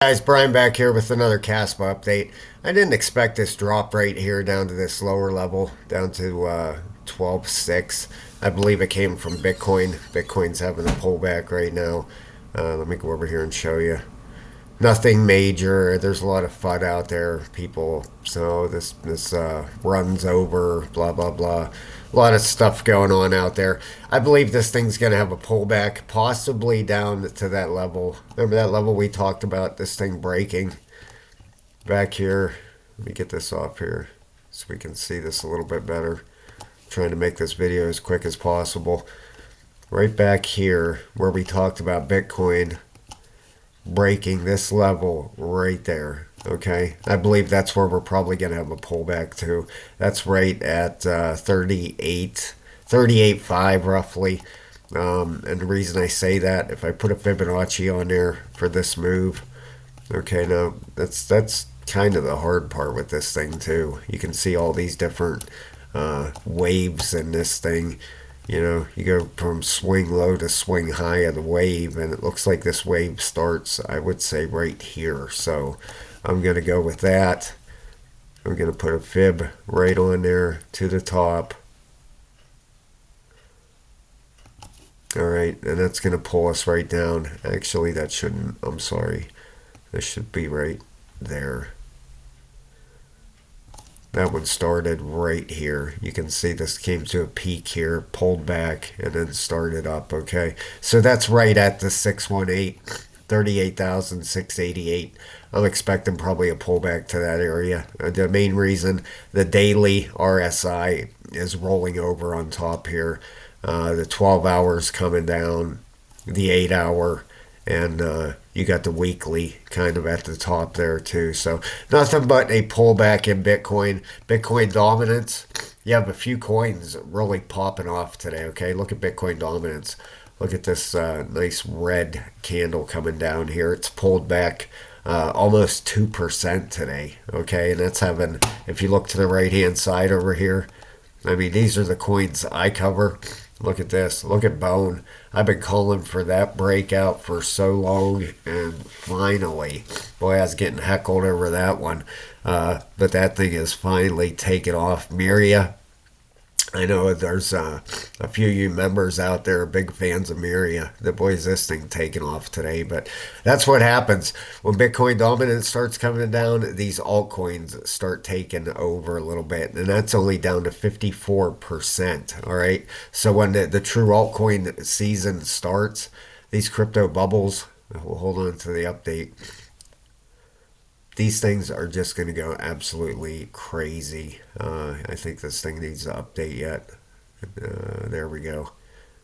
Guys, Brian back here with another Kaspa update. I didn't expect this drop right here down to this lower level, down to 12.6. I believe it came from Bitcoin. Bitcoin's having a pullback right now. Let me go over here and show you. Nothing major. There's a lot of FUD out there. People, so this runs over, blah blah blah. A lot of stuff going on out there. I believe this thing's gonna have a pullback, possibly down to that level. Remember that level we talked about? This thing breaking back here. Let me get this off here so we can see this a little bit better. I'm trying to make this video as quick as possible. Right back here where we talked about Bitcoin breaking this level right there. Okay, I believe that's where we're probably going to have a pullback to. That's right at 38.5 roughly. And the reason I say that, if I put a Fibonacci on there for this move, okay, now that's kind of the hard part with this thing too. You can see all these different waves in this thing. You know, you go from swing low to swing high of the wave, and it looks like this wave starts, I would say, right here. So I'm going to go with that. I'm going to put a fib right on there to the top. All right, and that's going to pull us right down. Actually, that shouldn't. I'm sorry. This should be right there. That one started right here. You can see this came to a peak here, pulled back, and then started up, okay? So that's right at the 618, 38,688. I'm expecting probably a pullback to that area. The main reason, the daily RSI is rolling over on top here. The 12 hours coming down, the 8 hour, and you got the weekly kind of at the top there too. So nothing but a pullback in Bitcoin. Bitcoin dominance. You have a few coins really popping off today. Okay, look at Bitcoin dominance. Look at this nice red candle coming down here. It's pulled back almost 2% today. Okay, and that's having, if you look to the right hand side over here, I mean, these are the coins I cover. Look at this. Look at Bone. I've been calling for that breakout for so long, and finally, boy, I was getting heckled over that one. But that thing is finally taken off. Miria, I know there's a few of you members out there big fans of Miria. The boys, this thing taking off today, but that's what happens when Bitcoin dominance starts coming down. These altcoins start taking over a little bit, and that's only down to 54%. All right, so when the true altcoin season starts, these crypto bubbles. We'll hold on to the update. These things are just going to go absolutely crazy. I think this thing needs to update yet. There we go.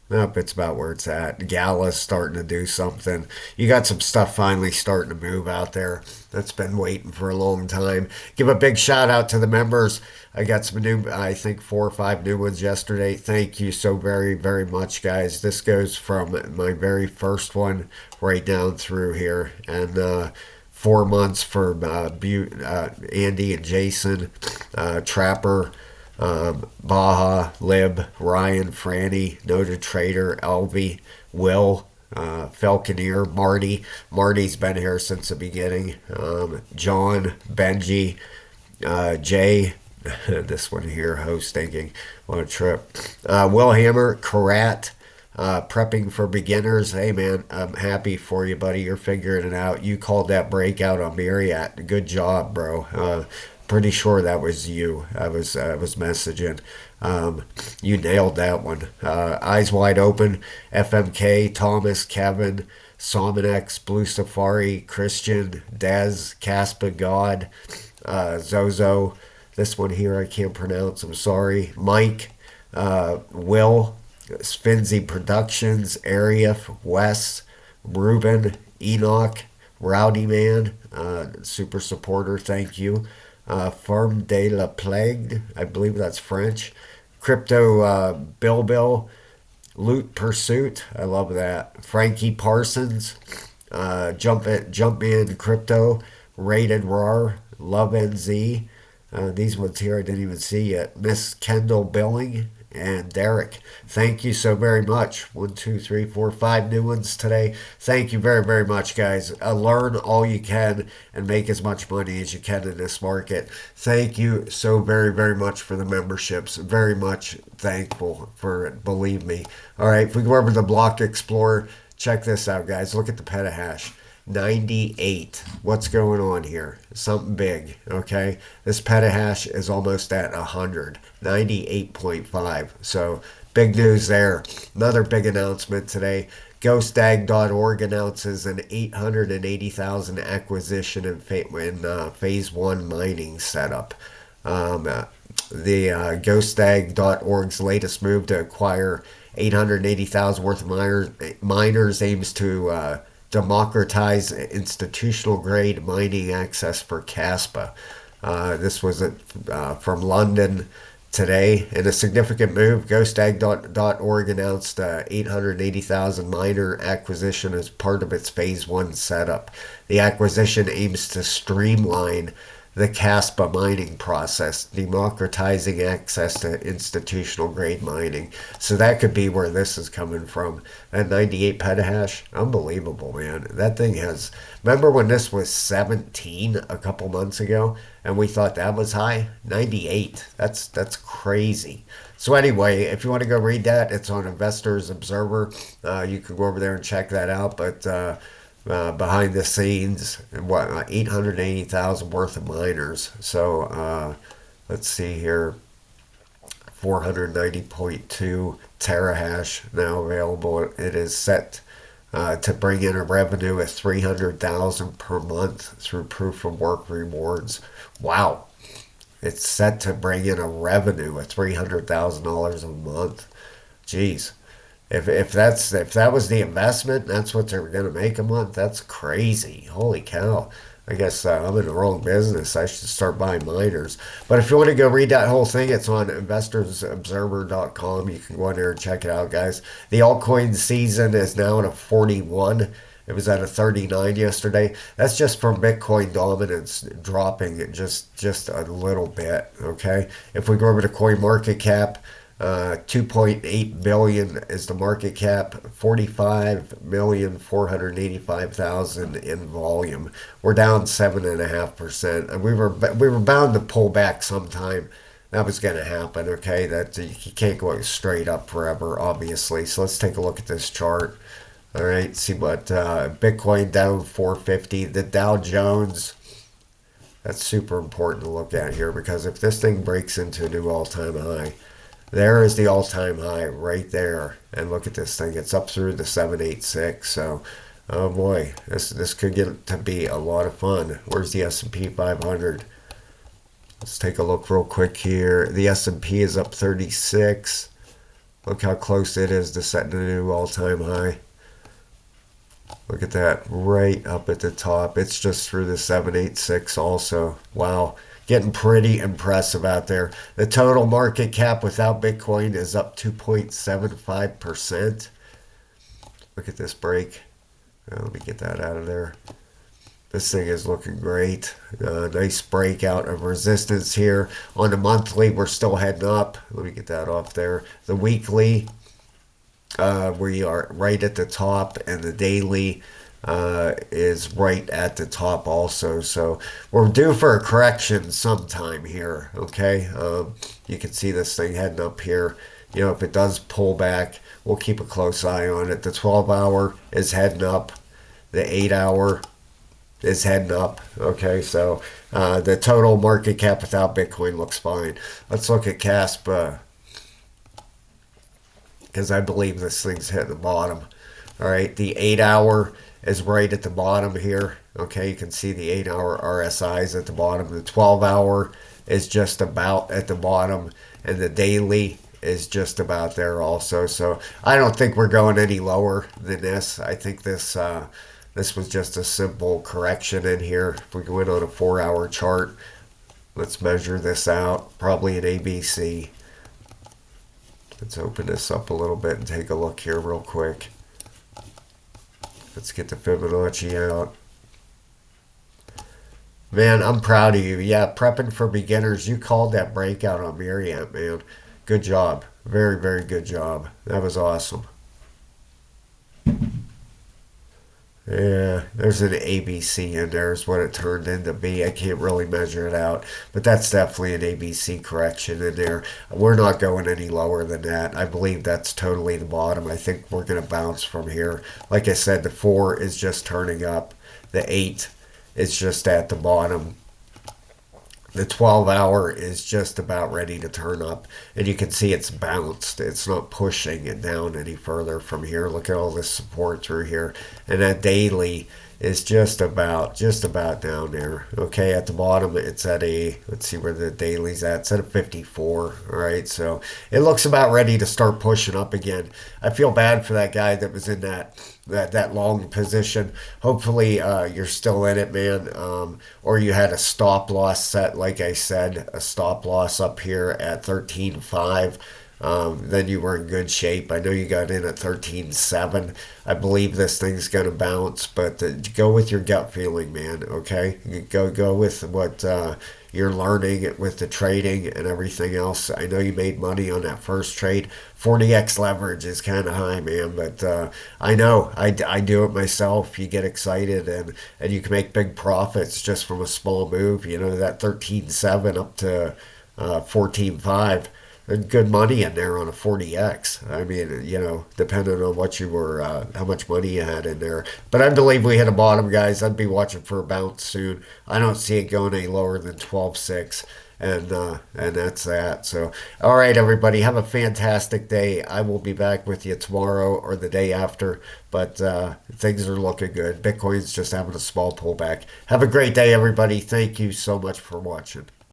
Nope, it's about where it's at. Gala's starting to do something. You got some stuff finally starting to move out there. That's been waiting for a long time. Give a big shout out to the members. I got some new, I think 4 or 5 new ones yesterday. Thank you so very, very much, guys. This goes from my very first one right down through here. And 4 months for Andy and Jason, Trapper, Baja, Lib, Ryan, Franny, Noted Trader, Elvie, Will, Falconeer, Marty. Marty's been here since the beginning. John, Benji, Jay, this one here, host thinking, what a trip. Will Hammer, Karat, prepping for beginners. Hey man, I'm happy for you, buddy. You're figuring it out. You called that breakout on Marriott. Good job, bro. Pretty sure that was you. I was messaging. You nailed that one. Eyes wide open. FMK, Thomas, Kevin, Sominex, Blue Safari, Christian, Dez, Kaspa, God, Zozo. This one here I can't pronounce. I'm sorry. Mike, Will, Sfinzy Productions, Area, Wes, Ruben, Enoch, Rowdy Man, super supporter, thank you. Farm de la Plague, I believe that's French. Crypto Bill, Loot Pursuit, I love that. Frankie Parsons, Jumpman Crypto, Rated Rar, Love NZ. These ones here I didn't even see yet. Miss Kendall Billing, and Derek. Thank you so very much. 1, 2, 3, 4, 5 new ones today. Thank you very, very much, guys. Learn all you can and make as much money as you can in this market. Thank you so very, very much for the memberships. Very much thankful for it, believe me. All right, if we go over to the Block Explorer, check this out, guys. Look at the petahash. 98. What's going on here? Something big, okay? This petahash is almost at 100, 98.5. So big news there. Another big announcement today. GhostDag.org announces an 880,000 acquisition in phase one mining setup. The GhostDag.org's latest move to acquire 880,000 worth of miners aims to democratize institutional grade mining access for Kaspa. This was from London today. In a significant move, GhostDag.org announced 880,000 miner acquisition as part of its phase one setup. The acquisition aims to streamline the Kaspa mining process, democratizing access to institutional grade mining. So that could be where this is coming from. That 98 petahash, unbelievable, man. That thing has. Remember when this was 17 a couple months ago, and we thought that was high? 98. That's crazy. So anyway, if you want to go read that, it's on Investors Observer. You can go over there and check that out. But behind the scenes, what 880,000 worth of miners. So let's see here, 490.2 terahash now available. It is set to bring in a revenue of 300,000 per month through proof of work rewards. Wow, it's set to bring in a revenue of $300,000 a month. Jeez. If that was the investment, that's what they're going to make a month. That's crazy. Holy cow! I guess I'm in the wrong business. I should start buying miners. But if you want to go read that whole thing, it's on investorsobserver.com. You can go in there and check it out, guys. The altcoin season is now at a 41. It was at a 39 yesterday. That's just from Bitcoin dominance dropping just a little bit. Okay. If we go over to CoinMarketCap. 2.8 billion is the market cap, 45,485,000 in volume. We're down 7.5%. And we were bound to pull back sometime. That was going to happen. Okay, that you can't go straight up forever, obviously. So let's take a look at this chart. All right, see what Bitcoin down 450. The Dow Jones. That's super important to look at here because if this thing breaks into a new all-time high. There is the all-time high right there. And look at this thing. It's up through the 786. So, oh boy, this could get to be a lot of fun. Where's the S&P 500? Let's take a look real quick here. The S&P is up 36. Look how close it is to setting a new all-time high. Look at that. Right up at the top. It's just through the 786 also. Wow. Getting pretty impressive out there. The total market cap without Bitcoin is up 2.75%. Look at this break. Let me get that out of there. This thing is looking great. Nice breakout of resistance here. On the monthly, we're still heading up. Let me get that off there. The weekly, we are right at the top, and the daily is right at the top also. So we're due for a correction sometime here, okay? You can see this thing heading up here. You know, if it does pull back, we'll keep a close eye on it. The 12-hour is heading up. The 8-hour is heading up, okay? So the total market cap without Bitcoin looks fine. Let's look at Kaspa because I believe this thing's hitting the bottom. All right, the 8-hour is right at the bottom here. Okay, you can see the 8-hour RSIs at the bottom. The 12-hour is just about at the bottom, and the daily is just about there also. So I don't think we're going any lower than this. I think this was just a simple correction in here. If we go in on a 4-hour chart, let's measure this out. Probably an ABC. Let's open this up a little bit and take a look here real quick. Let's get the Fibonacci out. Man, I'm proud of you. Yeah, prepping for beginners. You called that breakout on Marriott, man. Good job. Very, very good job. That was awesome. Yeah, there's an ABC in there is what it turned into be. I can't really measure it out, but that's definitely an ABC correction in there. We're not going any lower than that. I believe that's totally the bottom. I think we're going to bounce from here. Like I said, the 4 is just turning up. The 8 is just at the bottom. The 12 hour is just about ready to turn up, and you can see it's bounced. It's not pushing it down any further from here. Look at all this support through here. And that daily is just about down there. Okay, at the bottom it's at a, let's see where the daily's at. It's at a 54. All right, so it looks about ready to start pushing up again. I feel bad for that guy that was in that long position. Hopefully, you're still in it, man. Or you had a stop loss set, like I said, a stop loss up here at 13.5. Then you were in good shape. I know you got in at 13.7. I believe this thing's gonna bounce, but go with your gut feeling, man. Okay, go with what you're learning with the trading and everything else. I know you made money on that first trade. 40x leverage is kind of high, man, but I know I do it myself. You get excited and you can make big profits just from a small move. You know, that 13.7 up to 14.5. Good money in there on a 40x. I mean, depending on what you were, how much money you had in there. But I believe we hit a bottom, guys. I'd be watching for a bounce soon. I don't see it going any lower than 12.6. And that's that. So, all right, everybody, have a fantastic day. I will be back with you tomorrow or the day after. But things are looking good. Bitcoin's just having a small pullback. Have a great day, everybody. Thank you so much for watching.